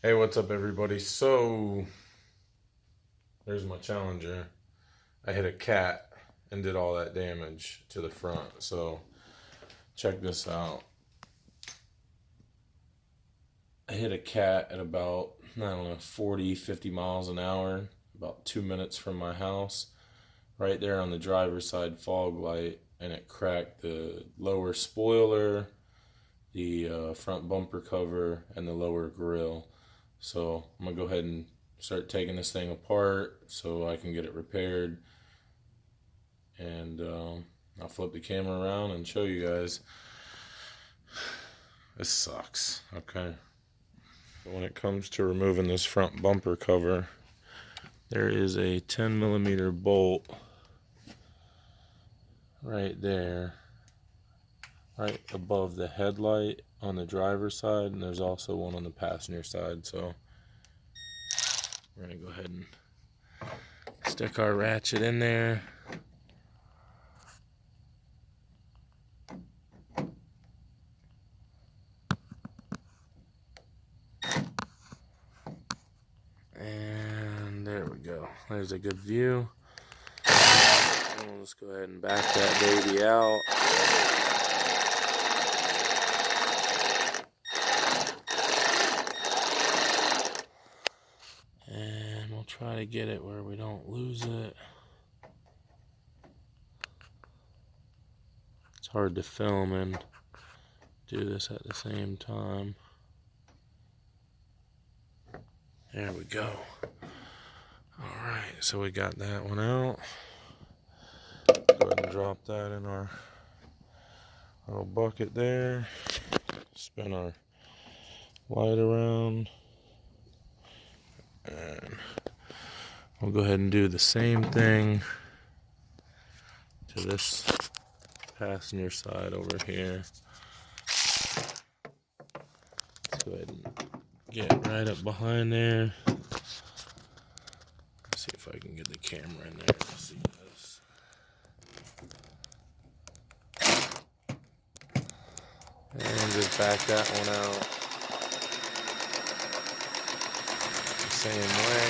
Hey, what's up, everybody? So, there's my Challenger. I hit a cat and did all that damage to the front. So, check this out. I hit a cat at about, I don't know, 40, 50 miles an hour, about 2 minutes from my house, right there on the driver's side fog light, and it cracked the lower spoiler, the front bumper cover, and the lower grill. So I'm gonna go ahead and start taking this thing apart so I can get it repaired, and I'll flip the camera around and show you guys. This sucks. Okay, so when it comes to removing this front bumper cover, there is a 10mm bolt right there, right above the headlight on the driver's side, and there's also one on the passenger side. So we're gonna go ahead and stick our ratchet in there. And there we go. There's a good view. And we'll just go ahead and back that baby out. And we'll try to get it where we don't lose it. It's hard to film and do this at the same time. There we go. Alright, so we got that one out. Go ahead and drop that in our little bucket there. Spin our light around. And we'll go ahead and do the same thing to this passenger side over here. Let's go ahead and get right up behind there. Let's see if I can get the camera in there to see this. And just back that one out the same way.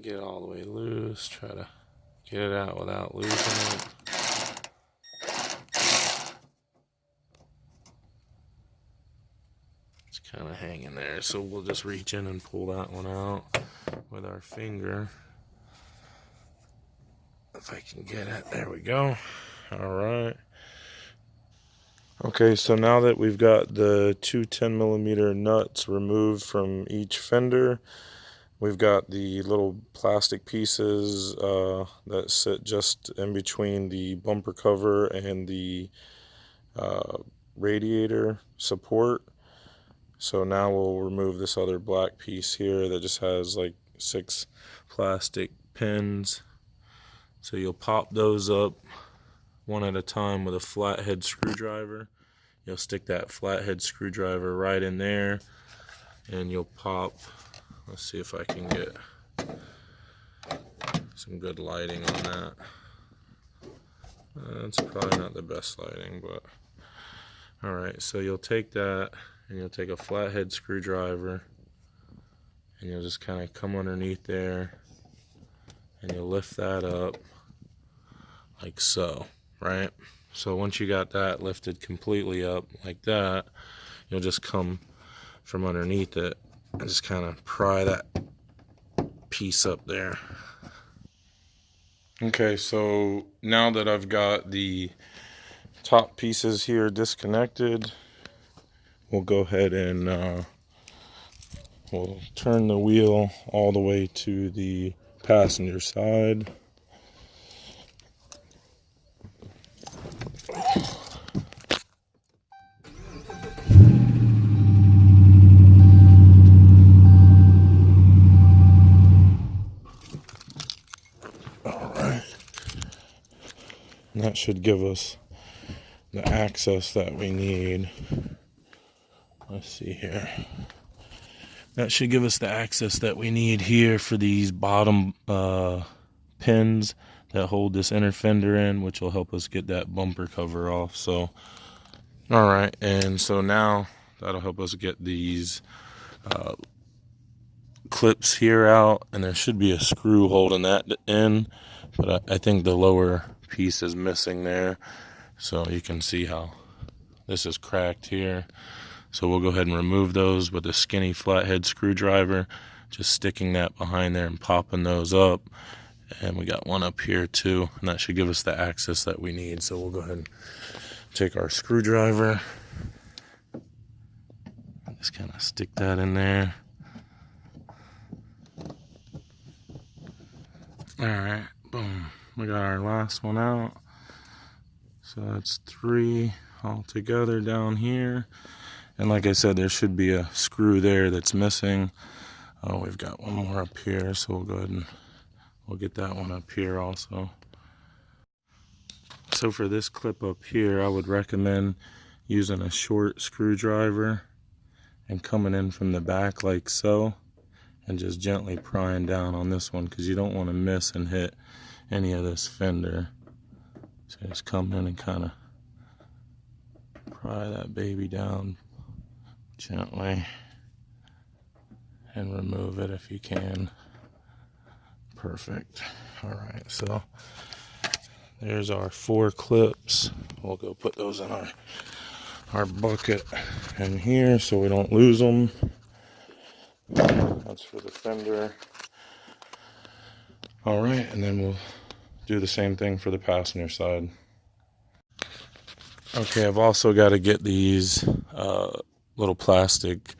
Get it all the way loose, try to get it out without losing it. It's kind of hanging there, so we'll just reach in and pull that one out with our finger. If I can get it, there we go. All right. Okay, so now that we've got the two 10mm nuts removed from each fender, we've got the little plastic pieces that sit just in between the bumper cover and the radiator support. So now we'll remove this other black piece here that just has like 6 plastic pins. So you'll pop those up one at a time with a flathead screwdriver. You'll stick that flathead screwdriver right in there, and you'll pop. Let's see if I can get some good lighting on that. It's probably not the best lighting, but alright, so you'll take that and you'll take a flathead screwdriver and you'll just kind of come underneath there and you'll lift that up like so, right? So once you got that lifted completely up like that, you'll just come from underneath it and just kind of pry that piece up there. Okay, so now that I've got the top pieces here disconnected, we'll go ahead and we'll turn the wheel all the way to the passenger side. And that should give us the access that we need. Let's see here. That should give us the access that we need here for these bottom pins that hold this inner fender in, which will help us get that bumper cover off. So All right, and so now that'll help us get these clips here out, and there should be a screw holding that in, but I think the lower piece is missing there, so you can see how this is cracked here. So we'll go ahead and remove those with a skinny flathead screwdriver, just sticking that behind there and popping those up. And we got one up here too, and that should give us the access that we need. So we'll go ahead and take our screwdriver, just kind of stick that in there. All right, boom, we got our last one out. So that's 3 all together down here. And like I said, there should be a screw there that's missing. Oh, we've got one more up here, so we'll go ahead and we'll get that one up here also. So for this clip up here, I would recommend using a short screwdriver and coming in from the back like so, and just gently prying down on this one, because you don't want to miss and hit any of this fender. So just come in and kind of pry that baby down gently and remove it if you can. Perfect. All right, so there's our 4 clips. We'll go put those in our bucket in here so we don't lose them. That's for the fender. All right, and then we'll do the same thing for the passenger side. Okay, I've also got to get these little plastic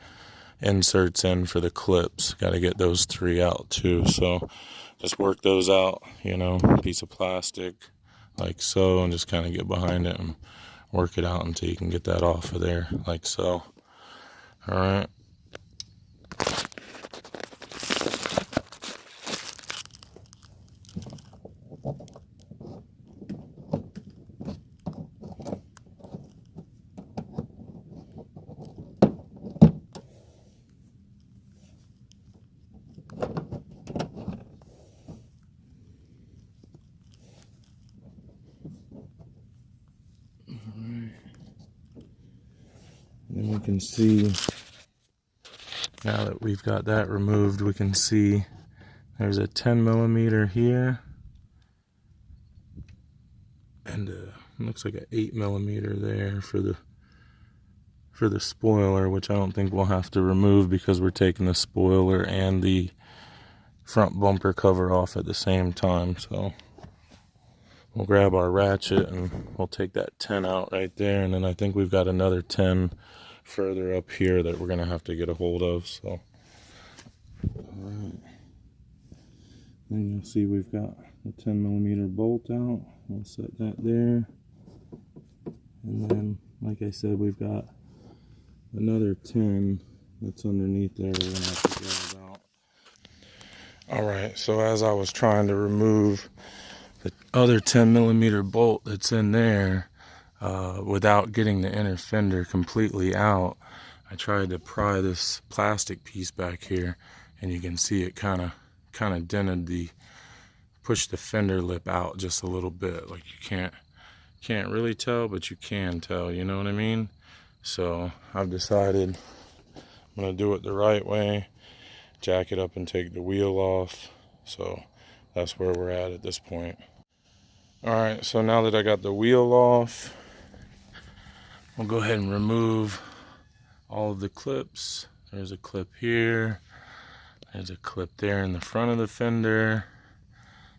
inserts in for the clips. Got to get those 3 out too. So just work those out, you know, piece of plastic like so, and just kind of get behind it and work it out until you can get that off of there like so. All right. And we can see, now that we've got that removed, we can see there's a 10 millimeter here, and looks like an 8 millimeter there for the spoiler, which I don't think we'll have to remove because we're taking the spoiler and the front bumper cover off at the same time. So we'll grab our ratchet and we'll take that 10 out right there, and then I think we've got another 10 further up here that we're gonna have to get a hold of. So all right, then you'll see we've got a 10 millimeter bolt out. We'll set that there, and then like I said, we've got another 10 that's underneath there we're gonna have to grab out. All right, so as I was trying to remove the other 10 millimeter bolt that's in there, without getting the inner fender completely out, I tried to pry this plastic piece back here, and you can see it kind of dented pushed the fender lip out just a little bit. Like you can't really tell, but you can tell, you know what I mean? So I've decided I'm gonna do it the right way, jack it up and take the wheel off. So that's where we're at this point. All right, so now that I got the wheel off, we'll go ahead and remove all of the clips. There's a clip here. There's a clip there in the front of the fender.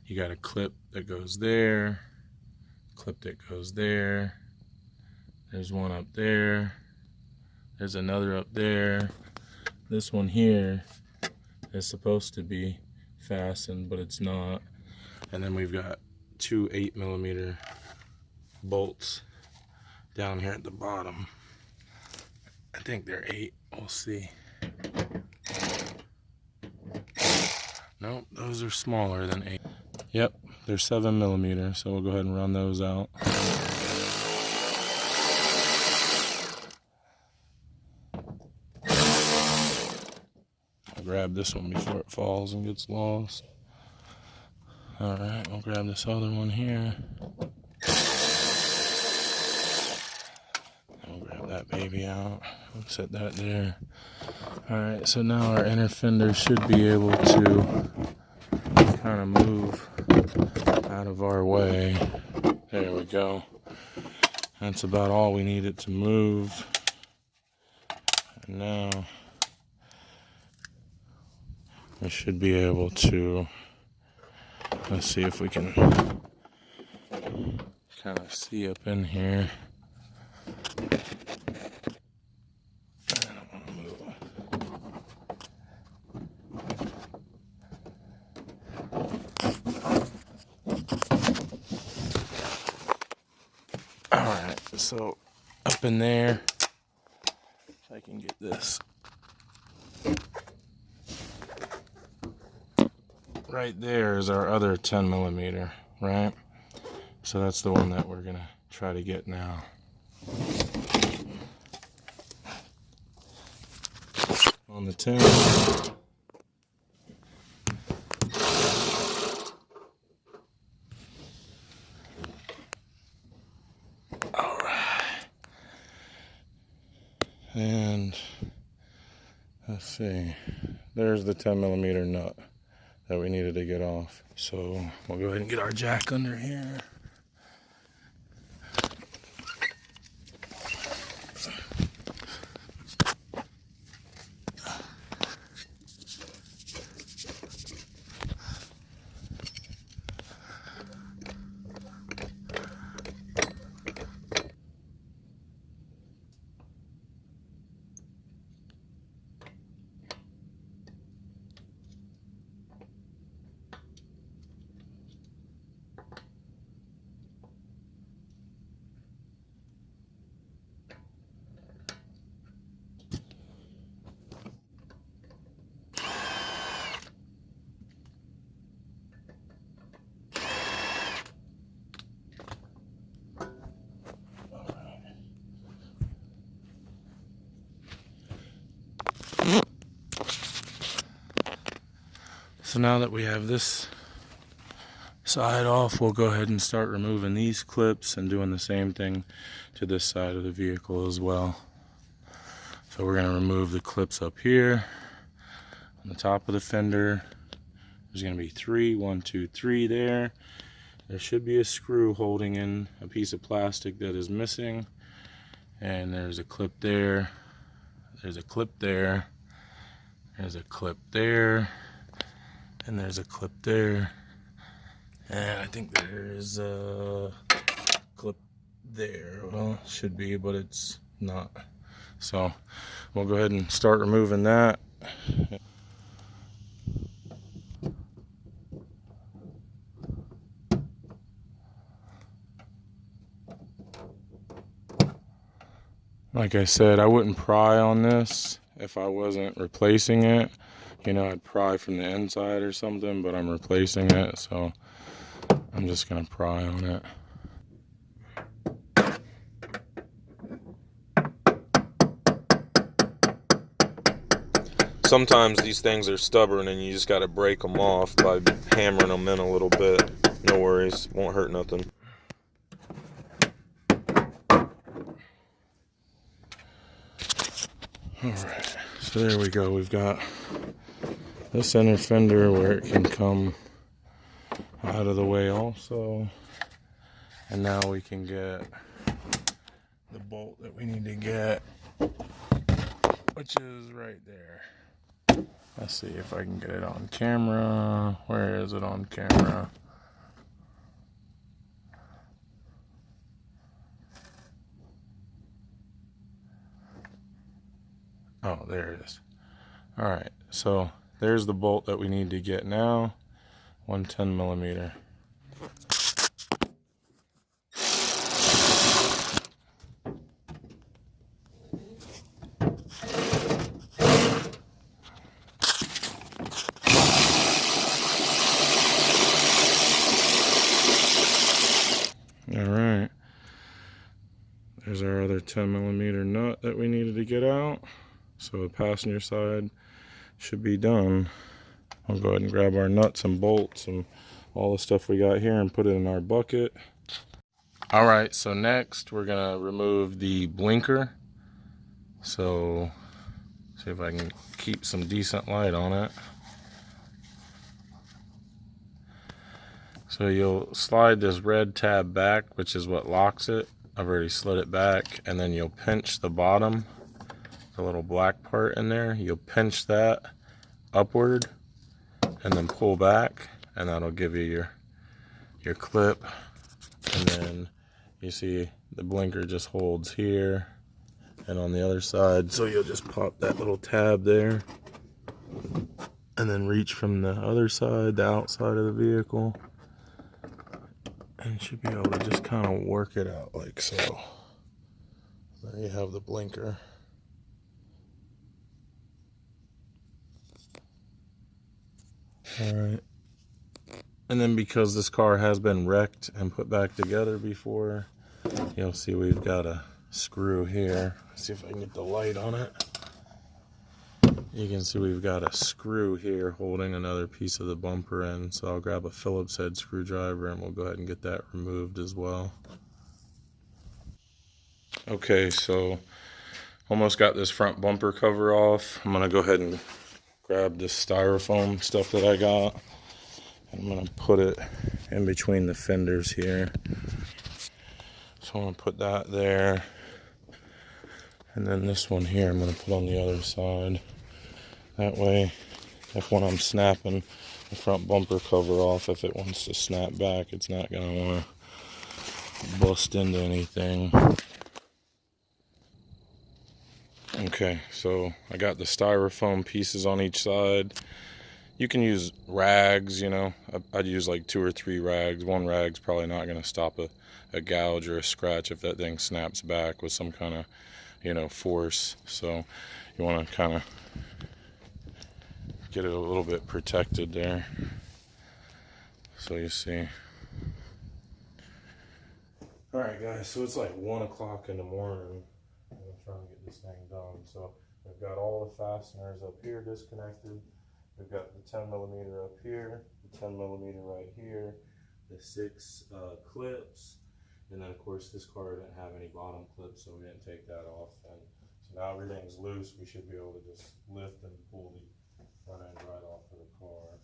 You got a clip that goes there. Clip that goes there. There's one up there. There's another up there. This one here is supposed to be fastened, but it's not. And then we've got 2 8 millimeter bolts down here at the bottom. I think they're 8. We'll see. Nope, those are smaller than 8. Yep, they're 7 millimeter, so we'll go ahead and run those out. I'll grab this one before it falls and gets lost. Alright, we'll grab this other one here. that baby out. We'll set that there. Alright, so now our inner fender should be able to kind of move out of our way. There we go. That's about all we need it to move. And now we should be able to, let's see if we can kind of see up in here. I don't want to move. Alright, so up in there, if I can get this. Right there is our other 10 millimeter, right? So that's the one that we're gonna try to get now. On the 10. Alright. And let's see. There's the 10 millimeter nut that we needed to get off. So we'll go ahead and get our jack under here. So now that we have this side off, we'll go ahead and start removing these clips and doing the same thing to this side of the vehicle as well. So we're going to remove the clips up here on the top of the fender. There's going to be 3, 1, 2, 3 there. There should be a screw holding in a piece of plastic that is missing. And there's a clip there. There's a clip there. There's a clip there. And there's a clip there. And I think there's a clip there. Well, it should be, but it's not. So we'll go ahead and start removing that. Like I said, I wouldn't pry on this if I wasn't replacing it. You know, I'd pry from the inside or something, but I'm replacing it, so I'm just gonna pry on it. Sometimes these things are stubborn and you just gotta break them off by hammering them in a little bit. No worries, won't hurt nothing. Alright, so there we go. We've got this inner fender where it can come out of the way also. And now we can get the bolt that we need to get, which is right there. Let's see if I can get it on camera. Where is it on camera? Oh, there it is. Alright, so there's the bolt that we need to get now. 110 millimeter. Alright. There's our other 10 millimeter nut that we needed to get out. So the passenger side should be done. I'll go ahead and grab our nuts and bolts and all the stuff we got here and put it in our bucket. Alright, so next we're going to remove the blinker So see if I can keep some decent light on it. So you'll slide this red tab back, which is what locks it. I've already slid it back, and then you'll pinch the bottom, the little black part in there. You'll pinch that upward and then pull back, and that'll give you your clip. And then you see the blinker just holds here and on the other side. So you'll just pop that little tab there and then reach from the other side, the outside of the vehicle, and you should be able to just kind of work it out like so. There you have the blinker. Alright. And then because this car has been wrecked and put back together before, you'll see we've got a screw here. Let's see if I can get the light on it. You can see we've got a screw here holding another piece of the bumper in. So I'll grab a Phillips head screwdriver and we'll go ahead and get that removed as well. Okay, so almost got this front bumper cover off. I'm going to go ahead and grab this styrofoam stuff that I got. I'm going to put it in between the fenders here. So I'm going to put that there. And then this one here I'm going to put on the other side. That way, if when I'm snapping the front bumper cover off, if it wants to snap back, it's not going to want to bust into anything. Okay, so I got the styrofoam pieces on each side. You can use rags, you know. I'd use like 2 or 3 rags. One rag's probably not going to stop a gouge or a scratch if that thing snaps back with some kind of, you know, force. So you want to kind of get it a little bit protected there. So you see. Alright guys, so it's like 1 o'clock in the morning. I'm trying to get this thing done. So I've got all the fasteners up here disconnected. We've got the 10mm up here, the 10mm right here, the 6 clips, and then of course this car didn't have any bottom clips, so we didn't take that off. And so now everything's loose. We should be able to just lift and pull the front end right off of the car.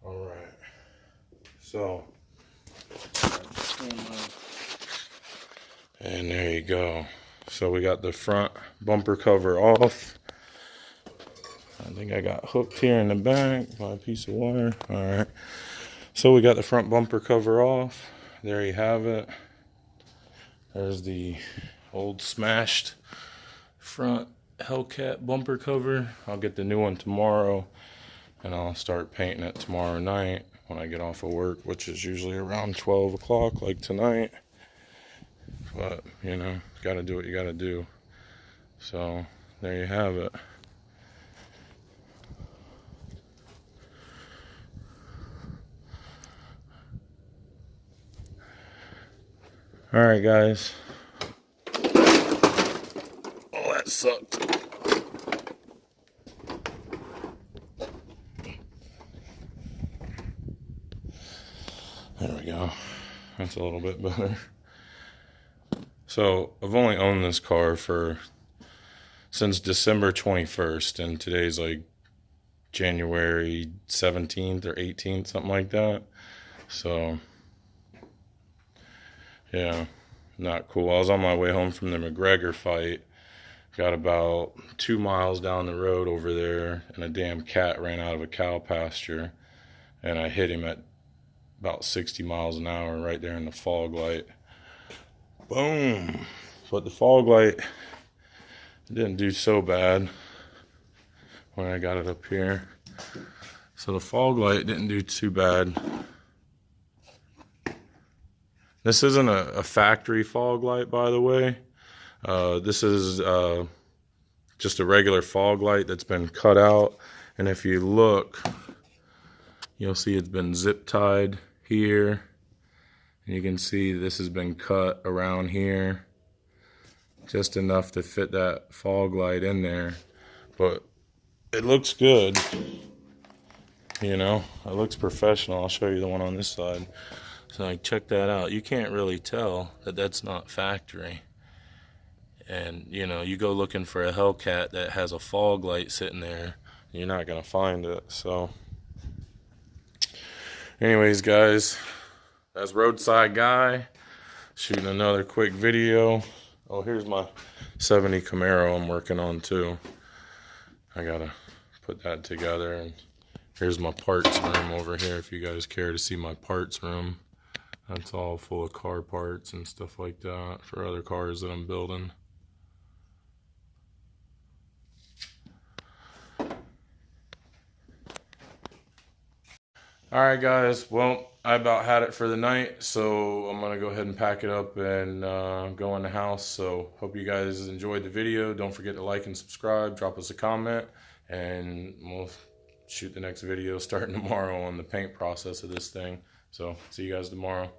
Alright, so, and there you go. So we got the front bumper cover off. I think I got hooked here in the back by a piece of wire. Alright, so we got the front bumper cover off. There you have it. There's the old smashed front Hellcat bumper cover. I'll get the new one tomorrow. And I'll start painting it tomorrow night when I get off of work, which is usually around 12 o'clock, like tonight. But, you know, gotta do what you gotta do. So, there you have it. Alright, guys. Oh, that sucked. There we go. That's a little bit better. So I've only owned this car since December 21st, and today's like January 17th or 18th, something like that. So yeah, not cool. I was on my way home from the McGregor fight. Got about 2 miles down the road over there, and a damn cat ran out of a cow pasture, and I hit him at about 60 miles an hour right there in the fog light. Boom. But the fog light didn't do so bad when I got it up here. So the fog light didn't do too bad. This isn't a factory fog light, by the way. This is just a regular fog light that's been cut out. And if you look, you'll see it's been zip tied here. And you can see this has been cut around here. Just enough to fit that fog light in there. But it looks good. You know, it looks professional. I'll show you the one on this side. So like, check that out. You can't really tell that that's not factory. And you know, you go looking for a Hellcat that has a fog light sitting there, you're not gonna find it. So anyways, guys, that's Roadside Guy shooting another quick video. Oh, here's my 70 Camaro I'm working on too. I gotta put that together. And here's my parts room over here if you guys care to see my parts room. That's all full of car parts and stuff like that for other cars that I'm building. Alright guys, well, I about had it for the night, so I'm going to go ahead and pack it up and go in the house. So hope you guys enjoyed the video. Don't forget to like and subscribe, drop us a comment, and we'll shoot the next video starting tomorrow on the paint process of this thing. So see you guys tomorrow.